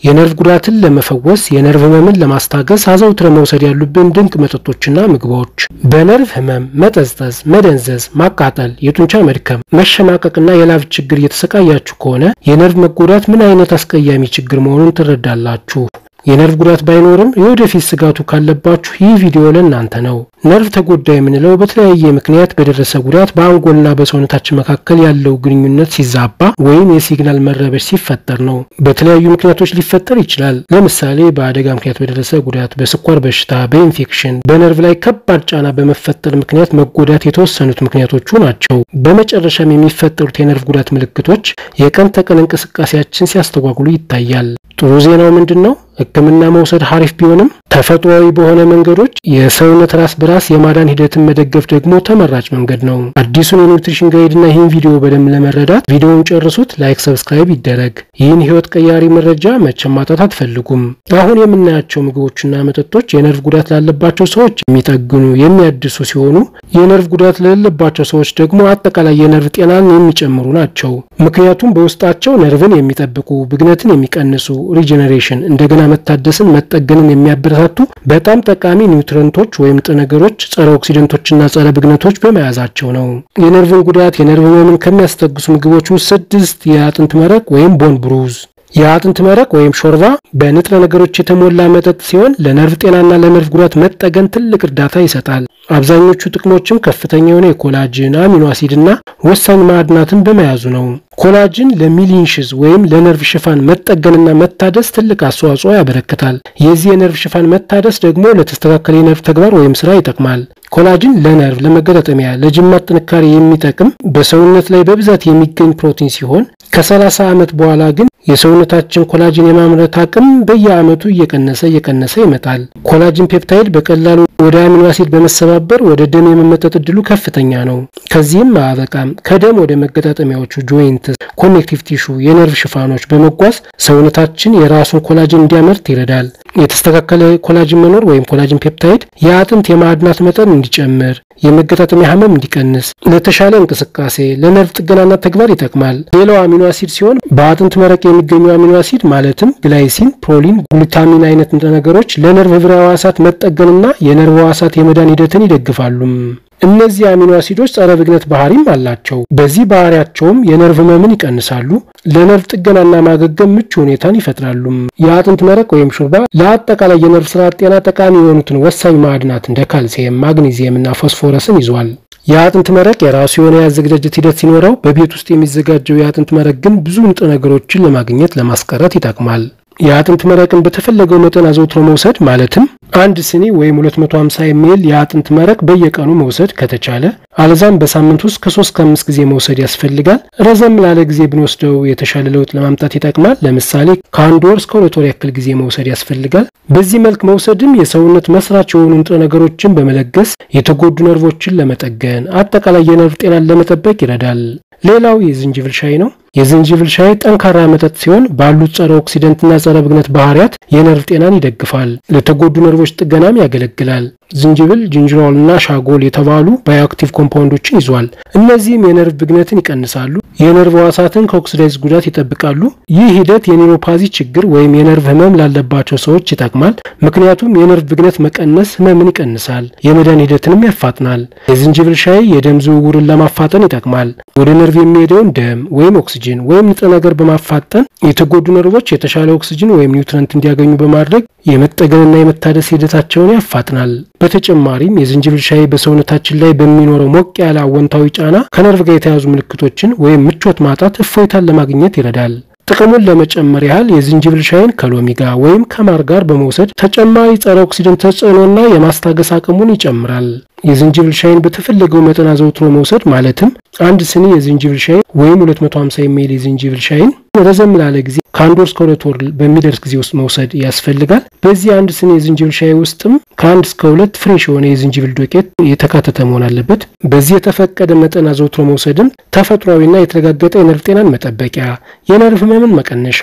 የነርቭ ጉዳትን ለመፈወስ የነርቭ ህመምን ለማስታገስ አዘውትረ መውሰድ ያሉብን ድንቅ መጠጦችና ምግቦች በነርቭ ህመም መጠዝጠዝ መደንዘዝ ማቃጠል የጡንቻ መድከም መሸማቀቅና የላብ ችግር እየተሰቃያችሁ ከሆነ የነርቭ መጎዳት ምን አይነት አስቀያሚ ችግር መሆኑን ትረዳላችሁ የነርቭ ጉዳት ባይኖርም የወደፊት ስጋቱ ካለባችሁ ይህ ቪዲዮ ለእናንተ ነው ነርቭ ተጎዳ የምንለው በተለያየ ምክንያት በደረሰ ጉዳት በአንጎልና በሰውነታችን መካከል ያለው ግንኙነት ሲዛባ ወይም የሲግናል መረበሽ ሲፈጠር ነው በተለያዩ ምክንያቶች ሊፈጠር ይችላል ለምሳሌ በአደጋ ምክንያት በደረሰ ጉዳት በስኳር በሽታ በኢንፌክሽን በነርቭ ላይ ከባድ ጫና በመፈጠር ምክንያት መጎዳት የተወሰኑት ምክንያቶቹ ናቸው በመጨረሻም የሚፈጠሩት የነርቭ ጉዳት ምልክቶች የቀን ተቀን እንቅስቃሴያችን ሲያስተጓጉሉ ይታያል ጥሩ ዜናው ምንድነው ህክምና መውሰድ ሐሪፍ ቢሆንም ተፈጥሯዊ በሆነ መንገዶች የሰውነት ራስ በራስ የማዳን ሂደትን መደገፍ ደግሞ ተመራጭ መንገድ ነው አዲሱን የኑትሪሽን ጋይድና ይህን ቪዲዮ በደንብ ለመረዳት ቪዲዮውን ጨርሱት ላይክ ሰብስክራይብ ይደረግ ይህን ህይወት ቀያሪ መረጃ መቼም ማጣት አትፈልጉም አሁን የምናያቸው ምግቦችና መጠጦች የነርቭ ጉዳት ላለባቸው ሰዎች የሚጠግኑ የሚያድሱ ሲሆኑ የነርቭ ጉዳት ለሌለባቸው ሰዎች ደግሞ አጠቃላይ የነርቭ ጤናን የሚጨምሩ ናቸው ምክንያቱም በውስጣቸው ነርቭን የሚጠብቁ ብግነትን የሚቀንሱ ሪጀነሬሽን እንደገና መታደስን መጠገንን የሚያበረታቱ በጣም ጠቃሚ ኒውትሪየንቶች ወይም ነገሮች ጸረ ኦክሲደንቶችና ጸረ ብግነቶች በመያዛቸው ነው የነርቭን ጉዳት የነርቭ ህመምን ከሚያስተግሱ ምግቦች ውስጥ 6 የአጥንት መረቅ ወይም ቦን ብሩዝ የአጥንት መረቅ ወይም ሾርባ በንጥረ ነገሮች የተሞላ መጠጥ ሲሆን ለነርቭ ጤናና ለነርቭ ጉዳት መጠገን ትልቅ እርዳታ ይሰጣል አብዛኞቹ ጥቅሞችም ከፍተኛ የሆነ የኮላጅን አሚኖ አሲድና ወሳኝ ማዕድናትን በመያዙ ነው ኮላጅን ለሚሊንሽዝ ወይም ለነርቭ ሽፋን መጠገንና መታደስ ትልቅ አስተዋጽኦ ያበረክታል የዚህ የነርቭ ሽፋን መታደስ ደግሞ ለተስተካከለ የነርቭ ተግባር ወይም ስራ ይጠቅማል ኮላጅን ለነርቭ ለመገጣጠሚያ ለጅማት ጥንካሬ የሚጠቅም በሰውነት ላይ በብዛት የሚገኝ ፕሮቲን ሲሆን ከ30 ዓመት በኋላ ግን የሰውነታችን ኮላጅን የማምረት አቅም በየአመቱ እየቀነሰ ይመጣል ኮላጅን ፔፕታይድ በቀላሉ ወደ አሚኖ አሲድ በመሰባበር ወደ ደም የመመጠጥ እድሉ ከፍተኛ ነው ከዚህም ማበቃም ከደም ወደ መገጣጠሚያዎቹ ጆይንትስ ኮኔክቲቭ ቲሹ የነርቭ ሽፋኖች በመጓዝ ሰውነታችን የራሱን ኮላጅን እንዲያመርት ይረዳል የተስተካከለ ኮላጅን መኖር ወይም ኮላጅን ፔፕታይድ የአጥንት የማዕድናት መጠን እንዲጨምር የመገጣጠሚያ ህመም እንዲቀንስ ለተሻለ እንቅስቃሴ ለነርቭ ጥገናና ተግባር ይጠቅማል ሌላው አሚኖ አሲድ ሲሆን በአጥንት መረቅ የሚገኙ አሚኖ አሲድ ማለትም ግላይሲን ፕሮሊን ግሉታሚን አይነት ነገሮች ለነርቭ ህብረ ህዋሳት መጠገንና የነርቭ ህዋሳት የመዳን ሂደትን ይደግፋሉ እነዚህ አሚኖ አሲዶች ጸረ ብግነት ባህሪም አላቸው በዚህ ባህሪያቸውም የነርቭ ህመምን ይቀንሳሉ ለነርቭ ጥገናና ማገገም ምቹ ሁኔታን ይፈጥራሉ የአጥንት መረቅ ወይም ሾርባ ለአጠቃላይ የነርቭ ስርዓት ጤና ጠቃሚ የሆኑትን ወሳኝ ማዕድናት እንደ ካልሲየም ማግኒዚየምና ፎስፎረስን ይዟል የአጥንት መረቅ የራሱ የሆነ ያዘገጃጀት ሂደት ሲኖረው በቤት ውስጥ የሚዘጋጀው የአጥንት መረቅ ግን ብዙ ንጥረ ነገሮችን ለማግኘት ለማስቀረት ይጠቅማል የአጥንት መረቅን በተፈለገው መጠን አዘውትሮ መውሰድ ማለትም አንድ ስኒ ወይም 250 ml የአጥንት መረቅ በየቀኑ መውሰድ ከተቻለ አለዛም በሳምንት ውስጥ ከ3-5 ጊዜ መውሰድ ያስፈልጋል ረዘም ላለ ጊዜ ብንወስደው የተሻለ ለውጥ ለማምጣት ይጠቅማል ለምሳሌ ከ1 ወር እስከ 2 ወር ያክል ጊዜ መውሰድ ያስፈልጋል በዚህ መልክ መውሰድም የሰውነት መስራች የሆኑ ንጥረ ነገሮችን በመለገስ የተጎዱ ነርቮችን ለመጠገን አጠቃላይ የነርቭ ጤናን ለመጠበቅ ይረዳል ሌላው የዝንጅብል ሻይ ነው የዝንጅብል ሻይ ጠንካራ መጠጥ ሲሆን ባሉት ጸረ ኦክሲደንትና ጸረ ብግነት ባህሪያት የነርቭ ጤናን ይደግፋል ለተጎዱ ነርቮች ጥገናም ያገለግላል ዝንጅብል ጂንጅሮልና ሻጎል የተባሉ ባዮአክቲቭ ኮምፓውንዶችን ይዟል እነዚህም የነርቭ ብግነትን ይቀንሳሉ የነርቭ ህዋሳትን ከኦክሲዳይዝ ጉዳት ይጠብቃሉ ይህ ሂደት የኒውሮፓዚ ችግር ወይም የነርቭ ህመም ላለባቸው ሰዎች ይጠቅማል ምክንያቱም የነርቭ ብግነት መቀነስ ህመምን ይቀንሳል የመዳን ሂደትንም ያፋጥናል የዝንጅብል ሻይ የደም ዝውውርን ለማፋጠን ይጠቅማል ወደ ነርቭ የሚሄደውን ደም ወይም ኦክሲጅን ወይም ንጥረ ነገር በማፋጠን የተጎዱ ነርቮች የተሻለ ኦክሲጅን ወይም ኒውትሪየንት እንዲያገኙ በማድረግ የመጠገንና የመታደስ ሂደታቸውን ያፋጥናል በተጨማሪም የዝንጅብል ሻይ በሰውነታችን ላይ በሚኖረው ሞቅ ያለ አወንታዊ ጫና ከነርቭ ጋር የተያዙ ምልክቶችን ወይም ምቾት ማጣት እፎይታን ለማግኘት ይረዳል ጥቅሙን ለመጨመር ያህል የዝንጅብል ሻይን ከሎሚ ጋር ወይም ከማር ጋር በመውሰድ ተጨማሪ ጸረ ኦክሲደንት ተጽዕኖና የማስታገስ አቅሙን ይጨምራል የዝንጅብል ሻይን በተፈለገው መጠን አዘውትሮ መውሰድ ማለትም አንድ ስኒ የዝንጅብል ሻይ ወይም 250 ml የዝንጅብል ሻይን ረዘም ላለ ጊዜ ከ1 ወር እስከ 2 ወር በሚደርስ ጊዜ ውስጥ መውሰድ ያስፈልጋል በዚህ አንድ ስኒ የዝንጅብል ሻይ ውስጥም ከ1 እስከ 2 ፍሬሽ የሆነ የዝንጅብል ዱቄት የተካተተ መሆን አለበት በዚህ የተፈቀደ መጠን አዘውትሮ መውሰድም ተፈጥሯዊና የተረጋገጠ የነርቭ ጤናን መጠበቂያ የነርቭ ህመምን መቀነሻ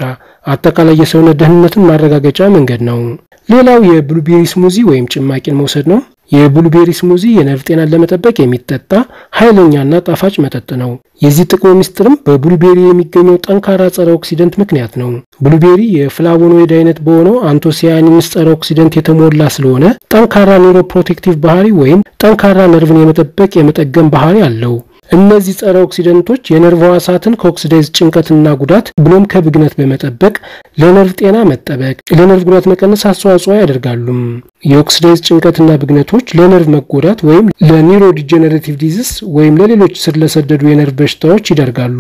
አጠቃላይ የሰውነት ደህንነትን ማረጋገጫ መንገድ ነው ሌላው የብሉቤሪ ስሙዚ ወይም ጭማቂን መውሰድ ነው የብሉቤሪ ስሙዚ የነርቭ ጤናን ለመጠበቅ የሚጠጣ ኃይለኛና ጣፋጭ መጠጥ ነው። የዚህ ጥቅም ሚስጥርም በብሉቤሪ የሚገኘው ጠንካራ ጸረ ኦክሲደንት ምክንያት ነው። ብሉቤሪ የፍላቮኖይድ አይነት በሆነው አንቶሲያኒንስ ጸረ ኦክሲደንት የተሞላ ስለሆነ ጠንካራ ኒውሮፕሮቴክቲቭ ባህሪ ወይም ጠንካራ ነርቭን የመጠበቅ የመጠገን ባህሪ አለው። እነዚህ ጸረ ኦክሲደንቶች የነርቭ ሕዋሳትን ከኦክሲዳይዝ ጭንቀትና ጉዳት ብሎም ከብግነት በመጠበቅ ለነርቭ ጤና መጠበቅ፣ ለነርቭ ጉዳት መቀነስ አስተዋጽኦ ያደርጋሉ። የኦክሲዳይዝ ጭንቀትና ብግነቶች ለነርቭ መጎዳት ወይም ለኒውሮዲጀነሬቲቭ ዲዚዝ ወይም ለሌሎች ስር ለሰደዱ የነርቭ በሽታዎች ይዳርጋሉ።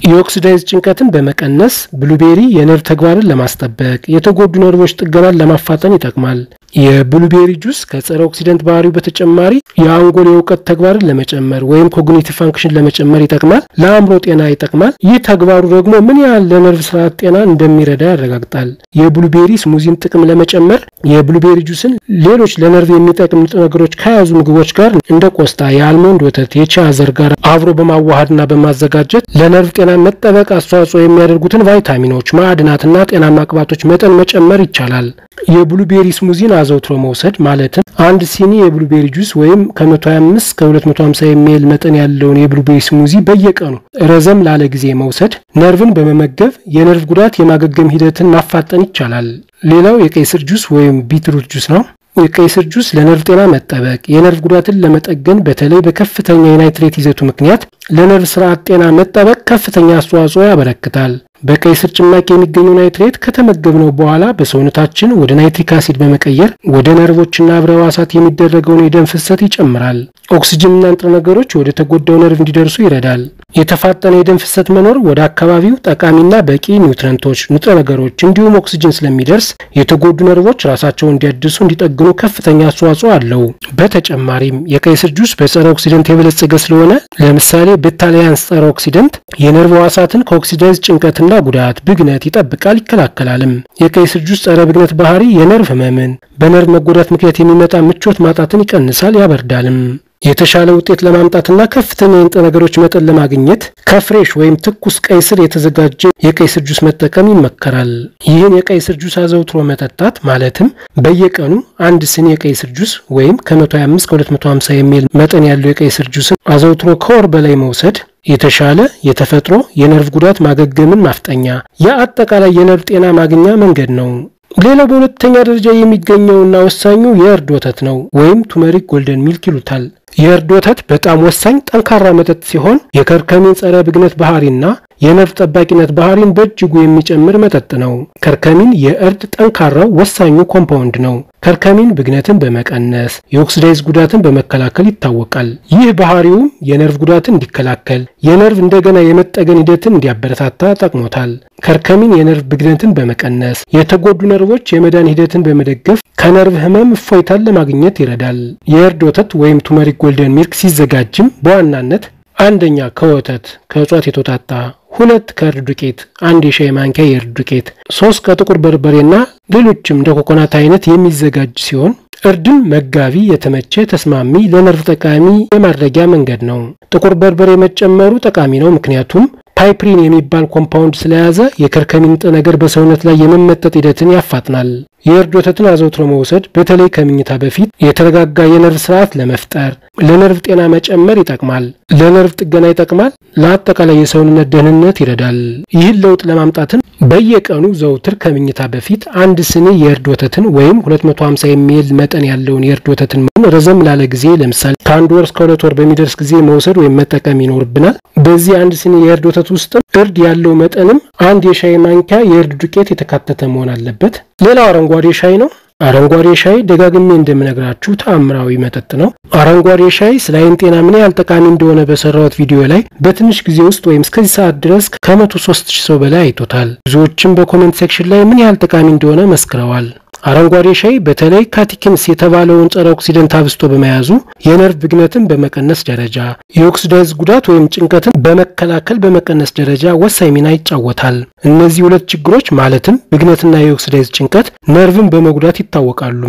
የኦክሲዳይዝ ጭንቀትን በመቀነስ ብሉቤሪ የነርቭ ተግባርን ለማስጠበቅ፣ የተጎዱ ነርቮች ጥገናን ለማፋጠን ይጠቅማል። የብሉቤሪ ጁስ ከጸረ ኦክሲደንት ባህሪው በተጨማሪ የአንጎል የእውቀት ተግባርን ለመጨመር ወይም ኮግኒቲቭ ፋንክሽን ለመጨመር ይጠቅማል። ለአእምሮ ጤና ይጠቅማል። ይህ ተግባሩ ደግሞ ምን ያህል ለነርቭ ስርዓት ጤና እንደሚረዳ ያረጋግጣል። የብሉቤሪ ስሙዚን ጥቅም ለመጨመር የብሉቤሪ ጁስን ሌሎች ለነርቭ የሚጠቅም ንጥረ ነገሮች ከያዙ ምግቦች ጋር እንደ ቆስጣ፣ የአልሞንድ ወተት፣ የቺያ ዘር ጋር አብሮ በማዋሃድና በማዘጋጀት ለነርቭ ጤና መጠበቅ አስተዋጽኦ የሚያደርጉትን ቫይታሚኖች፣ ማዕድናትና ጤናማ ቅባቶች መጠን መጨመር ይቻላል። የብሉቤሪ ስሙዚን አዘውትሮ መውሰድ ማለትም አንድ ሲኒ የብሉቤሪ ጁስ ወይም ከ125 እስከ 250 ml መጠን ያለውን የብሉቤሪ ስሙዚ በየቀኑ ረዘም ላለ ጊዜ መውሰድ ነርቭን በመመገብ የነርቭ ጉዳት የማገገም ሂደትን ማፋጠን ይቻላል። ሌላው የቀይ ስር ጁስ ወይም ቢትሩት ጁስ ነው። የቀይ ስር ጁስ ለነርቭ ጤና መጠበቅ፣ የነርቭ ጉዳትን ለመጠገን በተለይ በከፍተኛ የናይትሬት ይዘቱ ምክንያት ለነርቭ ስርዓት ጤና መጠበቅ ከፍተኛ አስተዋጽኦ ያበረክታል። በቀይ ስር ጭማቂ የሚገኘው ናይትሬት ከተመገብነው በኋላ በሰውነታችን ወደ ናይትሪክ አሲድ በመቀየር ወደ ነርቮችና ህብረ ሕዋሳት የሚደረገውን የደም ፍሰት ይጨምራል። ኦክሲጅንና ንጥረ ነገሮች ወደ ተጎዳው ነርቭ እንዲደርሱ ይረዳል። የተፋጠነ የደም ፍሰት መኖር ወደ አካባቢው ጠቃሚና በቂ ኒውትረንቶች፣ ንጥረ ነገሮች እንዲሁም ኦክሲጅን ስለሚደርስ የተጎዱ ነርቮች ራሳቸውን እንዲያድሱ እንዲጠግኑ ከፍተኛ አስተዋጽኦ አለው። በተጨማሪም የቀይ ስር ጁስ በጸረ ኦክሲደንት የበለጸገ ስለሆነ ለምሳሌ ቤታሊያንስ ጸረ ኦክሲደንት የነርቭ ሕዋሳትን ከኦክሲዳይዝ ጭንቀትና ጉዳት፣ ብግነት ይጠብቃል፣ ይከላከላልም። የቀይ ስር ጁስ ጸረ ብግነት ባህሪ የነርቭ ህመምን፣ በነርቭ መጎዳት ምክንያት የሚመጣ ምቾት ማጣትን ይቀንሳል፣ ያበርዳልም። የተሻለ ውጤት ለማምጣትና ከፍተኛ የንጥረ ነገሮች መጠን ለማግኘት ከፍሬሽ ወይም ትኩስ ቀይ ስር የተዘጋጀ የቀይ ስር ጁስ መጠቀም ይመከራል። ይህን የቀይ ስር ጁስ አዘውትሮ መጠጣት ማለትም በየቀኑ አንድ ሲኒ የቀይ ስር ጁስ ወይም ከ125 እስከ 250 ml መጠን ያለው የቀይ ስር ጁስን አዘውትሮ ከወር በላይ መውሰድ የተሻለ የተፈጥሮ የነርቭ ጉዳት ማገገምን ማፍጠኛ፣ የአጠቃላይ የነርቭ ጤና ማግኛ መንገድ ነው። ሌላው በሁለተኛ ደረጃ የሚገኘውና ወሳኙ የእርድ ወተት ነው ወይም ቱርመሪክ ጎልደን ሚልክ ይሉታል። የእርድ ወተት በጣም ወሳኝ ጠንካራ መጠጥ ሲሆን የከርከሚን ጸረ ብግነት ባህሪና የነርቭ ጠባቂነት ባህሪን በእጅጉ የሚጨምር መጠጥ ነው። ከርከሚን የእርድ ጠንካራው ወሳኙ ኮምፓውንድ ነው። ከርከሚን ብግነትን በመቀነስ የኦክሲዳይዝ ጉዳትን በመከላከል ይታወቃል። ይህ ባህሪውም የነርቭ ጉዳትን እንዲከላከል፣ የነርቭ እንደገና የመጠገን ሂደትን እንዲያበረታታ ጠቅሞታል። ከርከሚን የነርቭ ብግነትን በመቀነስ የተጎዱ ነርቮች የመዳን ሂደትን በመደገፍ ከነርቭ ህመም እፎይታን ለማግኘት ይረዳል። የእርድ ወተት ወይም ቱርመሪክ ጎልደን ሚልክ ሲዘጋጅም በዋናነት አንደኛ ከወተት ከእጽዋት የተውጣጣ፣ 2 ከእርድ ዱቄት 1 የሻይ ማንኪያ የእርድ ዱቄት፣ 3 ከጥቁር በርበሬና ሌሎችም እንደ ኮኮናት አይነት የሚዘጋጅ ሲሆን እርድን መጋቢ፣ የተመቸ፣ ተስማሚ ለነርቭ ጠቃሚ የማድረጊያ መንገድ ነው። ጥቁር በርበሬ መጨመሩ ጠቃሚ ነው፣ ምክንያቱም ፓይፕሪን የሚባል ኮምፓውንድ ስለያዘ የከርከሚን ንጥረ ነገር በሰውነት ላይ የመመጠጥ ሂደትን ያፋጥናል። የእርድ ወተትን አዘውትሮ መውሰድ በተለይ ከምኝታ በፊት የተረጋጋ የነርቭ ስርዓት ለመፍጠር፣ ለነርቭ ጤና መጨመር ይጠቅማል። ለነርቭ ጥገና ይጠቅማል። ለአጠቃላይ የሰውነት ደህንነት ይረዳል። ይህን ለውጥ ለማምጣትን በየቀኑ ዘውትር ከምኝታ በፊት አንድ ሲኒ የእርድ ወተትን ወይም 250 ml መጠን ያለውን የእርድ ወተትን ረዘም ላለ ጊዜ ለምሳሌ ከ1 ወር እስከ 2 ወር በሚደርስ ጊዜ መውሰድ ወይም መጠቀም ይኖርብናል። በዚህ አንድ ሲኒ የእርድ ወተት ውስጥ እርድ ያለው መጠንም 1 የሻይ ማንኪያ የእርድ ዱቄት የተካተተ መሆን አለበት። ሌላው አረንጓዴ ሻይ ነው። አረንጓዴ ሻይ ደጋግሜ እንደምነግራችሁ ተአምራዊ መጠጥ ነው። አረንጓዴ ሻይ ስለ አይን ጤና ምን ያህል ጠቃሚ እንደሆነ በሰራሁት ቪዲዮ ላይ በትንሽ ጊዜ ውስጥ ወይም እስከዚህ ሰዓት ድረስ ከ103,000 ሰው በላይ አይቶታል። ብዙዎችም በኮሜንት ሴክሽን ላይ ምን ያህል ጠቃሚ እንደሆነ መስክረዋል። አረንጓዴ ሻይ በተለይ ካቲኪንስ የተባለውን ጸረ ኦክሲደንት አብስቶ በመያዙ የነርቭ ብግነትን በመቀነስ ደረጃ፣ የኦክሲዳይዝ ጉዳት ወይም ጭንቀትን በመከላከል በመቀነስ ደረጃ ወሳኝ ሚና ይጫወታል። እነዚህ ሁለት ችግሮች ማለትም ብግነትና የኦክሲዳይዝ ጭንቀት ነርቭን በመጉዳት ይታወቃሉ።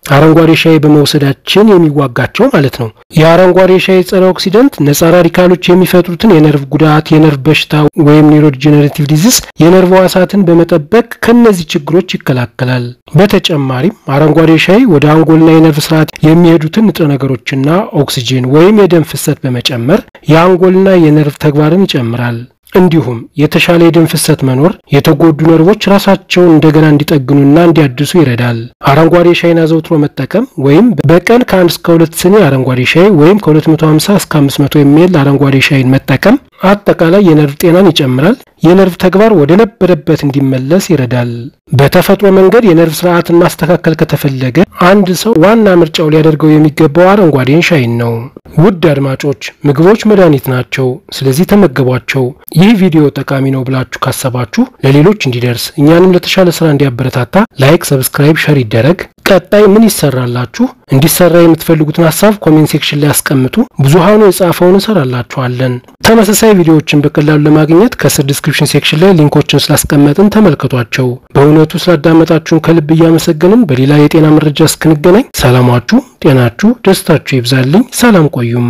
አረንጓዴ ሻይ በመውሰዳችን የሚዋጋቸው ማለት ነው። የአረንጓዴ ሻይ ጸረ ኦክሲደንት ነፃ ራዲካሎች የሚፈጥሩትን የነርቭ ጉዳት፣ የነርቭ በሽታ ወይም ኒውሮዲጀነሬቲቭ ዲዚዝ የነርቭ ሕዋሳትን በመጠበቅ ከነዚህ ችግሮች ይከላከላል። በተጨማሪም አረንጓዴ ሻይ ወደ አንጎልና የነርቭ ስርዓት የሚሄዱትን ንጥረ ነገሮችና ኦክሲጅን ወይም የደም ፍሰት በመጨመር የአንጎልና የነርቭ ተግባርን ይጨምራል። እንዲሁም የተሻለ የደም ፍሰት መኖር የተጎዱ ነርቮች ራሳቸውን እንደገና እንዲጠግኑና እንዲያድሱ ይረዳል። አረንጓዴ ሻይን አዘውትሮ መጠቀም ወይም በቀን ከ1 እስከ 2 ስኒ አረንጓዴ ሻይ ወይም ከ250 እስከ 500 ml አረንጓዴ ሻይን መጠቀም አጠቃላይ የነርቭ ጤናን ይጨምራል። የነርቭ ተግባር ወደ ነበረበት እንዲመለስ ይረዳል። በተፈጥሮ መንገድ የነርቭ ስርዓትን ማስተካከል ከተፈለገ አንድ ሰው ዋና ምርጫው ሊያደርገው የሚገባው አረንጓዴን ሻይን ነው። ውድ አድማጮች፣ ምግቦች መድኃኒት ናቸው፣ ስለዚህ ተመገቧቸው። ይህ ቪዲዮ ጠቃሚ ነው ብላችሁ ካሰባችሁ ለሌሎች እንዲደርስ እኛንም ለተሻለ ስራ እንዲያበረታታ ላይክ፣ ሰብስክራይብ፣ ሼር ይደረግ። ቀጣይ ምን ይሰራላችሁ እንዲሰራ የምትፈልጉትን ሐሳብ ኮሜንት ሴክሽን ላይ አስቀምጡ። ብዙሃኑ የጻፈውን እንሰራላችኋለን። ተመሳሳይ ቪዲዮዎችን በቀላሉ ለማግኘት ከስር ዲስክሪፕሽን ሴክሽን ላይ ሊንኮችን ስላስቀመጥን ተመልከቷቸው። በእውነቱ ስላዳመጣችሁን ከልብ እያመሰገንን በሌላ የጤና መረጃ እስክንገናኝ ሰላማችሁ፣ ጤናችሁ፣ ደስታችሁ ይብዛልኝ። ሰላም ቆዩም።